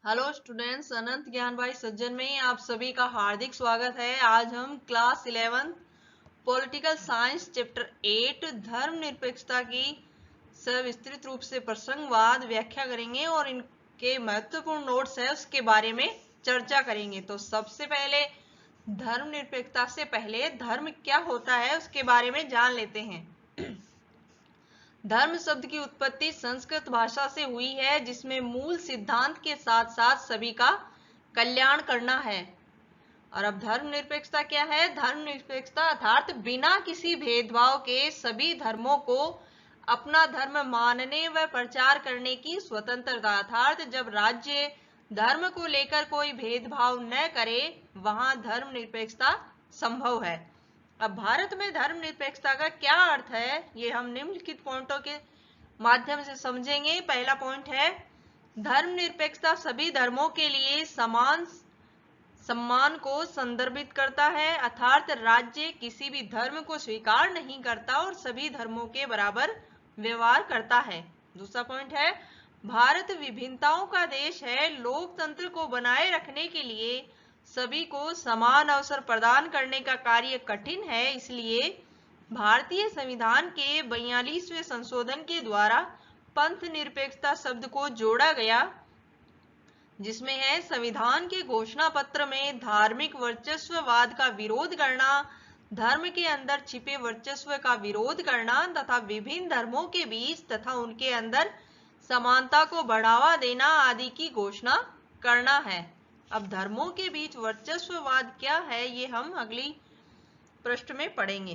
Hello students, अनंत ज्ञान भाई सज्जन में आप सभी का हार्दिक स्वागत है। आज हम क्लास 11 पॉलिटिकल साइंस चैप्टर 8 धर्मनिरपेक्षता की सविस्तृत रूप से प्रसंगवाद व्याख्या करेंगे और इनके महत्वपूर्ण नोट्स है उसके बारे में चर्चा करेंगे। तो सबसे पहले धर्मनिरपेक्षता से पहले धर्म क्या होता है उसके बारे में जान लेते हैं। धर्म शब्द की उत्पत्ति संस्कृत भाषा से हुई है, जिसमें मूल सिद्धांत के साथ साथ सभी का कल्याण करना है। और अब धर्मनिरपेक्षता क्या है? धर्मनिरपेक्षता अर्थात बिना किसी भेदभाव के सभी धर्मों को अपना धर्म मानने व प्रचार करने की स्वतंत्रता। अर्थात जब राज्य धर्म को लेकर कोई भेदभाव न करे वहां धर्मनिरपेक्षता संभव है। अब भारत में धर्मनिरपेक्षता का क्या अर्थ है, ये हम निम्नलिखित पॉइंटों के माध्यम से समझेंगे। पहला पॉइंट है, धर्मनिरपेक्षता सभी धर्मों के लिए समान सम्मान को संदर्भित करता है, अर्थात राज्य किसी भी धर्म को स्वीकार नहीं करता और सभी धर्मों के बराबर व्यवहार करता है। दूसरा पॉइंट है, भारत विभिन्नताओं का देश है। लोकतंत्र को बनाए रखने के लिए सभी को समान अवसर प्रदान करने का कार्य कठिन है, इसलिए भारतीय संविधान के 42वें संशोधन के द्वारा पंथ निरपेक्षता शब्द को जोड़ा गया, जिसमें है संविधान के घोषणा पत्र में धार्मिक वर्चस्ववाद का विरोध करना, धर्म के अंदर छिपे वर्चस्व का विरोध करना तथा विभिन्न धर्मों के बीच तथा उनके अंदर समानता को बढ़ावा देना आदि की घोषणा करना है। अब धर्मों के बीच वर्चस्ववाद क्या है, ये हम अगली पृष्ठ में पढ़ेंगे।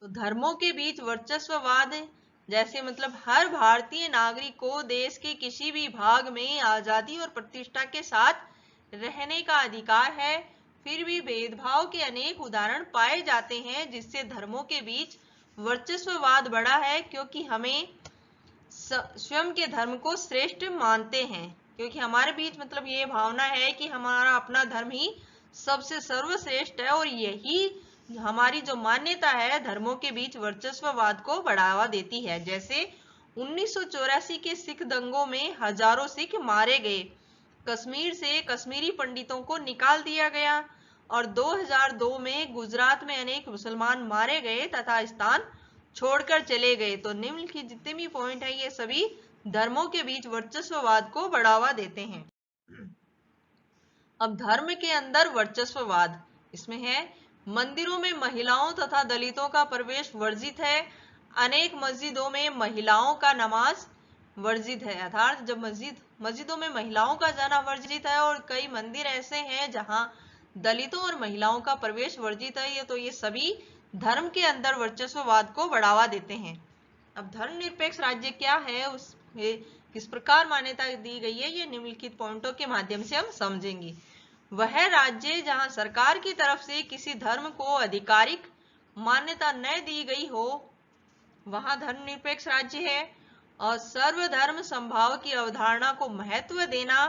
तो धर्मों के बीच वर्चस्ववाद जैसे मतलब हर भारतीय नागरिक को देश के किसी भी भाग में आजादी और प्रतिष्ठा के साथ रहने का अधिकार है। फिर भी भेदभाव के अनेक उदाहरण पाए जाते हैं जिससे धर्मों के बीच वर्चस्ववाद बढ़ा है, क्योंकि हमें स्वयं के धर्म को श्रेष्ठ मानते हैं, क्योंकि हमारे बीच मतलब ये भावना है कि हमारा अपना धर्म ही सबसे सर्वश्रेष्ठ है और यही हमारी जो मान्यता है धर्मों के बीच वर्चस्ववाद को बढ़ावा देती है। जैसे 1984 के सिख दंगों में हजारों सिख मारे गए, कश्मीर से कश्मीरी पंडितों को निकाल दिया गया और 2002 में गुजरात में अनेक मुसलमान मारे गए तथा स्थान छोड़कर चले गए। तो निम्नलिखित जितने भी पॉइंट है ये सभी धर्मों के बीच वर्चस्ववाद को बढ़ावा देते हैं। अब धर्म के अंदर वर्चस्ववाद, इसमें है मंदिरों में महिलाओं तथा दलितों का प्रवेश वर्जित है। अनेक मस्जिदों में महिलाओं का नमाज वर्जित है, अर्थात जब मस्जिदों में महिलाओं का जाना वर्जित है और कई मंदिर ऐसे हैं जहां दलितों और महिलाओं का प्रवेश वर्जित है। ये तो ये सभी धर्म के अंदर वर्चस्ववाद को बढ़ावा देते हैं। अब धर्मनिरपेक्ष राज्य क्या है, उसमें किस प्रकार मान्यता दी गई है, ये निम्नलिखित पॉइंटों के माध्यम से हम समझेंगे। वह राज्य जहां सरकार की तरफ से किसी धर्म को आधिकारिक मान्यता न दी गई हो वहां धर्मनिरपेक्ष राज्य है। और सर्वधर्म समभाव की अवधारणा को महत्व देना,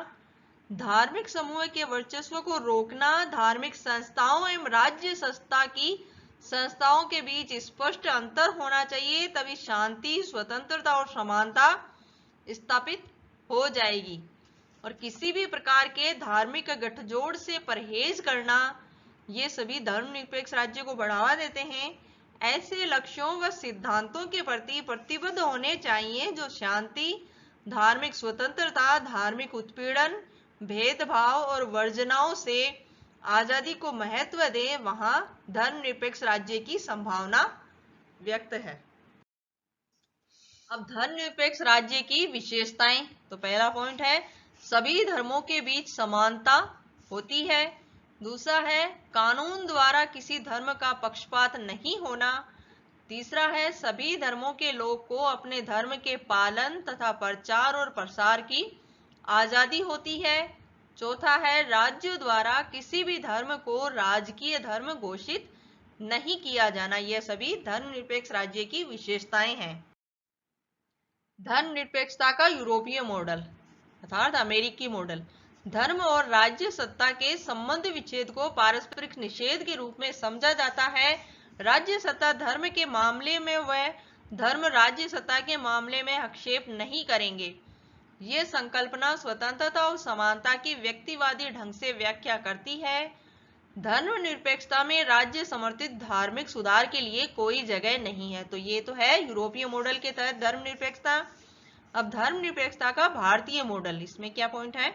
धार्मिक समूह के वर्चस्व को रोकना, धार्मिक संस्थाओं एवं राज्य सत्ता की संस्थाओं के बीच स्पष्ट अंतर होना चाहिए, तभी शांति, स्वतंत्रता और समानता स्थापित हो जाएगी। और किसी भी प्रकार के धार्मिक गठजोड़ से परहेज करना, ये सभी धर्मनिरपेक्ष राज्य को बढ़ावा देते हैं। ऐसे लक्ष्यों व सिद्धांतों के प्रति प्रतिबद्ध होने चाहिए जो शांति, धार्मिक स्वतंत्रता, धार्मिक उत्पीड़न, भेदभाव और वर्जनाओं से आजादी को महत्व दे, वहां धर्मनिरपेक्ष राज्य की संभावना व्यक्त है। अब धर्मनिरपेक्ष राज्य की विशेषताएं, तो पहला पॉइंट है सभी धर्मों के बीच समानता होती है। दूसरा है कानून द्वारा किसी धर्म का पक्षपात नहीं होना। तीसरा है सभी धर्मों के लोग को अपने धर्म के पालन तथा प्रचार और प्रसार की आजादी होती है। चौथा है राज्य द्वारा किसी भी धर्म को राजकीय धर्म घोषित नहीं किया जाना। यह सभी धर्मनिरपेक्ष राज्य की विशेषताएं हैं। धर्मनिरपेक्षता का यूरोपीय मॉडल अर्थात अमेरिकी मॉडल, धर्म और राज्य सत्ता के संबंध विच्छेद को पारस्परिक निषेध के रूप में समझा जाता है। राज्य सत्ता धर्म के मामले में वह धर्म राज्य सत्ता के मामले में हस्तक्षेप नहीं करेंगे। ये संकल्पना स्वतंत्रता और समानता की व्यक्तिवादी ढंग से व्याख्या करती है। धर्मनिरपेक्षता में राज्य समर्थित धार्मिक सुधार के लिए कोई जगह नहीं है। तो ये तो है यूरोपीय मॉडल के तहत धर्मनिरपेक्षता। अब धर्मनिरपेक्षता का भारतीय मॉडल, इसमें क्या पॉइंट है?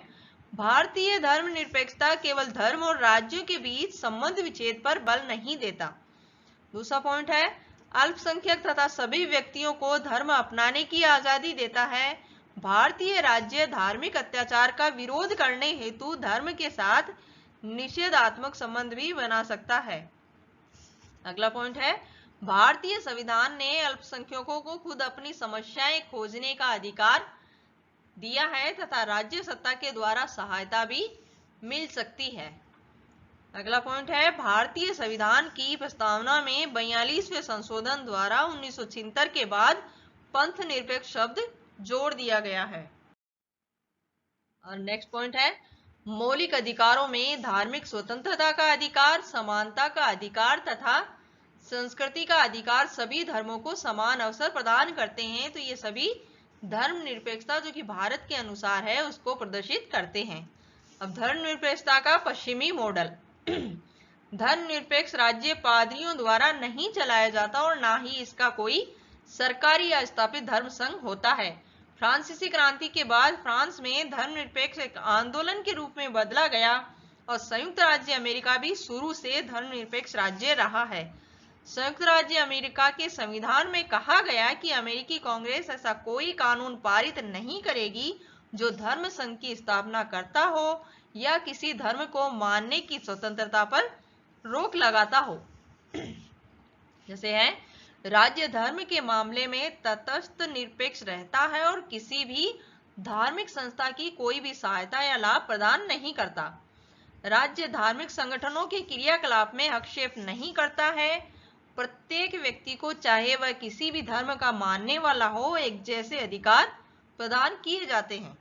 भारतीय धर्मनिरपेक्षता केवल धर्म और राज्यों के बीच संबंध विच्छेद पर बल नहीं देता। दूसरा पॉइंट है, अल्पसंख्यक तथा सभी व्यक्तियों को धर्म अपनाने की आजादी देता है। भारतीय राज्य धार्मिक अत्याचार का विरोध करने हेतु धर्म के साथ निषेधात्मक संबंध भी बना सकता है। अगला पॉइंट है, भारतीय संविधान ने अल्पसंख्यकों को खुद अपनी समस्याएं खोजने का अधिकार दिया है तथा राज्य सत्ता के द्वारा सहायता भी मिल सकती है। अगला पॉइंट है, भारतीय संविधान की प्रस्तावना में 42वें संशोधन द्वारा 1976 के बाद पंथ निरपेक्ष शब्द जोड़ दिया गया है। और नेक्स्ट पॉइंट है, मौलिक अधिकारों में धार्मिक स्वतंत्रता का अधिकार, समानता का अधिकार तथा संस्कृति का अधिकार सभी धर्मों को समान अवसर प्रदान करते हैं। तो ये सभी धर्मनिरपेक्षता जो कि भारत के अनुसार है उसको प्रदर्शित करते हैं। अब धर्मनिरपेक्षता का पश्चिमी मॉडल। धर्मनिरपेक्ष राज्य पादरियों द्वारा नहीं चलाया जाता और ना ही इसका कोई सरकारी या स्थापित धर्म संघ होता है। फ्रांसीसी क्रांति के बाद फ्रांस में धर्मनिरपेक्ष एक आंदोलन के रूप में बदला गया और संयुक्त राज्य अमेरिका भी शुरू से धर्मनिरपेक्ष राज्य रहा है। संयुक्त राज्य अमेरिका के संविधान में कहा गया कि अमेरिकी कांग्रेस ऐसा कोई कानून पारित नहीं करेगी जो धर्म संघ की स्थापना करता हो या किसी धर्म को मानने की स्वतंत्रता पर रोक लगाता हो। जैसे है, राज्य धर्म के मामले में तटस्थ निरपेक्ष रहता है और किसी भी धार्मिक संस्था की कोई भी सहायता या लाभ प्रदान नहीं करता। राज्य धार्मिक संगठनों के क्रियाकलाप में हस्तक्षेप नहीं करता है। प्रत्येक व्यक्ति को चाहे वह किसी भी धर्म का मानने वाला हो एक जैसे अधिकार प्रदान किए जाते हैं।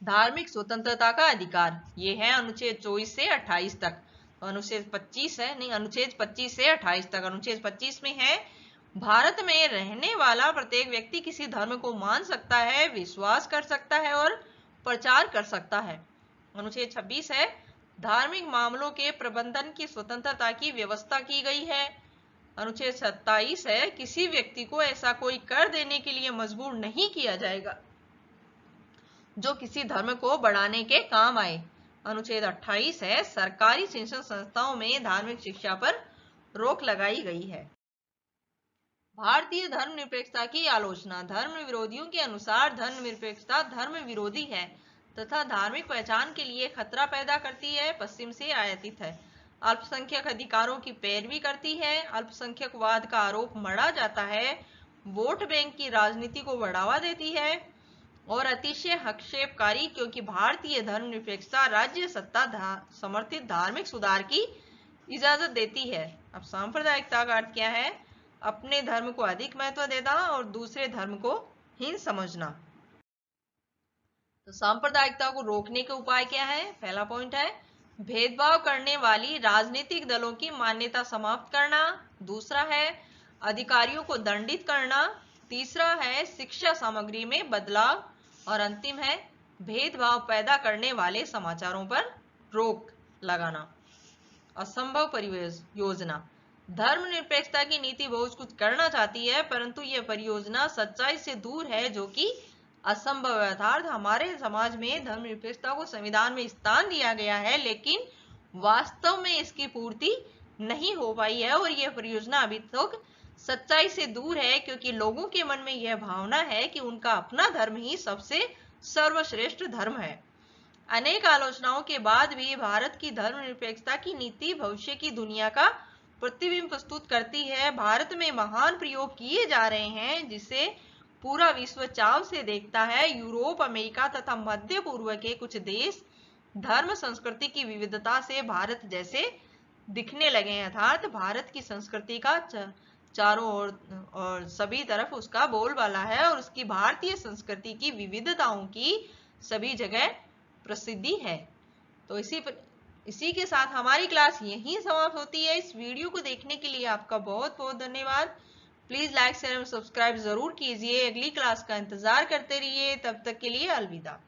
धार्मिक स्वतंत्रता का अधिकार, ये है अनुच्छेद 24 से 28 तक। अनुच्छेद 25 है, नहीं अनुच्छेद 25 से 28 तक। अनुच्छेद 25 में है, भारत में रहने वाला प्रत्येक व्यक्ति किसी धर्म को मान सकता है, विश्वास कर सकता है और प्रचार कर सकता है। अनुच्छेद 26 है, धार्मिक मामलों के प्रबंधन की स्वतंत्रता की व्यवस्था की गई है। अनुच्छेद 27 है, किसी व्यक्ति को ऐसा कोई कर देने के लिए मजबूर नहीं किया जाएगा जो किसी धर्म को बढ़ाने के काम आए। अनुच्छेद 28 है, सरकारी शिक्षण संस्थाओं में धार्मिक शिक्षा पर रोक लगाई गई है। भारतीय धर्मनिरपेक्षता की आलोचना। धर्म विरोधियों के अनुसार धर्मनिरपेक्षता धर्म विरोधी है तथा धार्मिक पहचान के लिए खतरा पैदा करती है, पश्चिम से आयातित है, अल्पसंख्यक अधिकारों की पैरवी करती है, अल्पसंख्यकवाद का आरोप मढ़ा जाता है, वोट बैंक की राजनीति को बढ़ावा देती है और अतिशय हस्तक्षेपकारी, क्योंकि भारतीय धर्मनिरपेक्षता राज्य सत्ता समर्थित धार्मिक सुधार की इजाजत देती है। अब सांप्रदायिकता का अर्थ क्या है? अपने धर्म को अधिक महत्व देना और दूसरे धर्म को हीन समझना। तो सांप्रदायिकता को रोकने के उपाय क्या है? पहला पॉइंट है, भेदभाव करने वाली राजनीतिक दलों की मान्यता समाप्त करना। दूसरा है, अधिकारियों को दंडित करना। तीसरा है, शिक्षा सामग्री में बदलाव। और अंतिम है, भेदभाव पैदा करने वाले समाचारों पर रोक लगाना। असंभव परियोजना। धर्मनिरपेक्षता की नीति बहुत कुछ करना चाहती है, परंतु यह परियोजना सच्चाई से दूर है, जो कि असंभव है। अर्थात हमारे समाज में धर्मनिरपेक्षता को संविधान में स्थान दिया गया है, लेकिन वास्तव में इसकी पूर्ति नहीं हो पाई है और यह परियोजना अभी तक सच्चाई से दूर है, क्योंकि लोगों के मन में यह भावना है कि उनका अपना धर्म ही सबसे सर्वश्रेष्ठ धर्म है। अनेक आलोचनाओं के बाद भी भारत की धर्मनिरपेक्षता की नीति भविष्य की दुनिया का प्रतिबिंब प्रस्तुत करती है। भारत में महान प्रयोग किए जा रहे हैं जिसे पूरा विश्व चाव से देखता है। यूरोप, अमेरिका तथा मध्य पूर्व के कुछ देश धर्म संस्कृति की विविधता से भारत जैसे दिखने लगे हैं। अर्थात भारत की संस्कृति का चारों ओर और सभी तरफ उसका बोलबाला है और उसकी भारतीय संस्कृति की विविधताओं की सभी जगह प्रसिद्धि है। तो इसी के साथ हमारी क्लास यहीं समाप्त होती है। इस वीडियो को देखने के लिए आपका बहुत बहुत धन्यवाद। प्लीज लाइक शेयर एवं सब्सक्राइब जरूर कीजिए। अगली क्लास का इंतजार करते रहिए। तब तक के लिए अलविदा।